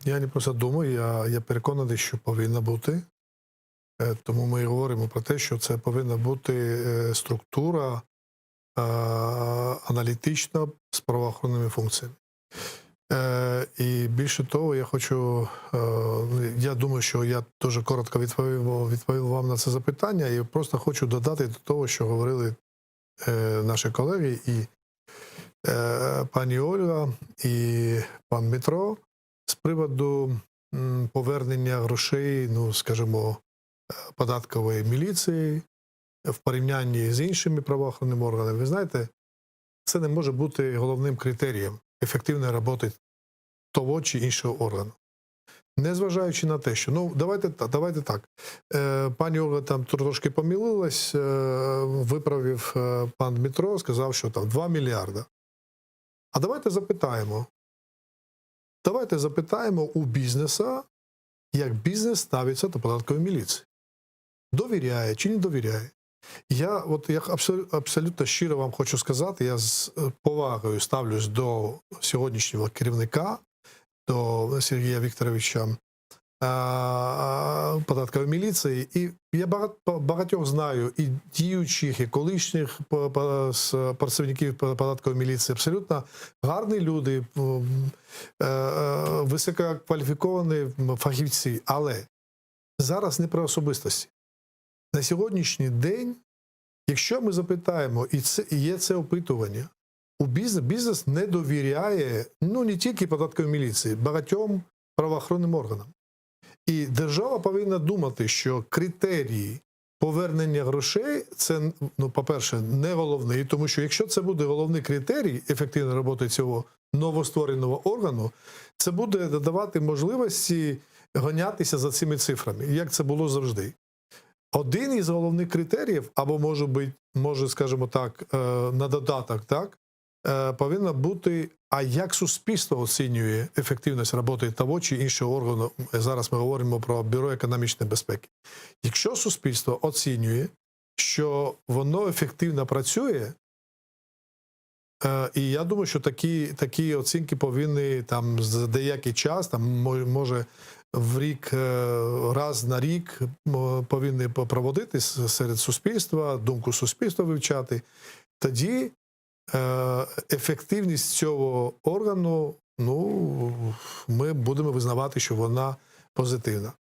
Я не просто думаю, я переконаний, що повинна бути. Тому ми і говоримо про те, що це повинна бути структура аналітична з правоохоронними функціями. І більше того, я думаю, що я дуже коротко відповів вам на це запитання, і просто хочу додати до того, що говорили наші колеги, і пані Ольга, і пан Дмитро, з приводу повернення грошей, ну, скажімо, податкової міліції в порівнянні з іншими правоохоронними органами. Ви знаєте, це не може бути головним критерієм ефективної роботи того чи іншого органу. Незважаючи на те, що, ну, давайте так, пані Ольга там трошки помилилась, виправив пан Дмитро, сказав, що там 2 мільярда. А давайте запитаємо у бізнеса, як бізнес ставиться до податкової міліції. Довіряє чи не довіряє? Я абсолютно щиро вам хочу сказати, я з повагою ставлюсь до сьогоднішнього керівника, до Сергія Вікторовича податкової міліції. І я багатьох знаю, і діючих, і колишніх працівників податкової міліції. Абсолютно гарні люди, висококваліфіковані фахівці. Але зараз не про особистості. На сьогоднішній день, якщо ми запитаємо, і є це опитування, бізнес не довіряє, ну, не тільки податковій міліції, багатьом правоохоронним органам. І держава повинна думати, що критерії повернення грошей – це, ну, по-перше, не головний, тому що якщо це буде головний критерій ефективної роботи цього новоствореного органу, це буде додавати можливості гонятися за цими цифрами, як це було завжди. Один із головних критеріїв, або може, скажімо так, на додаток, так, повинна бути, а як суспільство оцінює ефективність роботи того чи іншого органу. Зараз ми говоримо про Бюро економічної безпеки. Якщо суспільство оцінює, що воно ефективно працює, і я думаю, що такі оцінки повинні там за деякий час, там може в рік, раз на рік повинні проводитись серед суспільства, думку суспільства вивчати. Тоді ефективність цього органу, ну, ми будемо визнавати, що вона позитивна.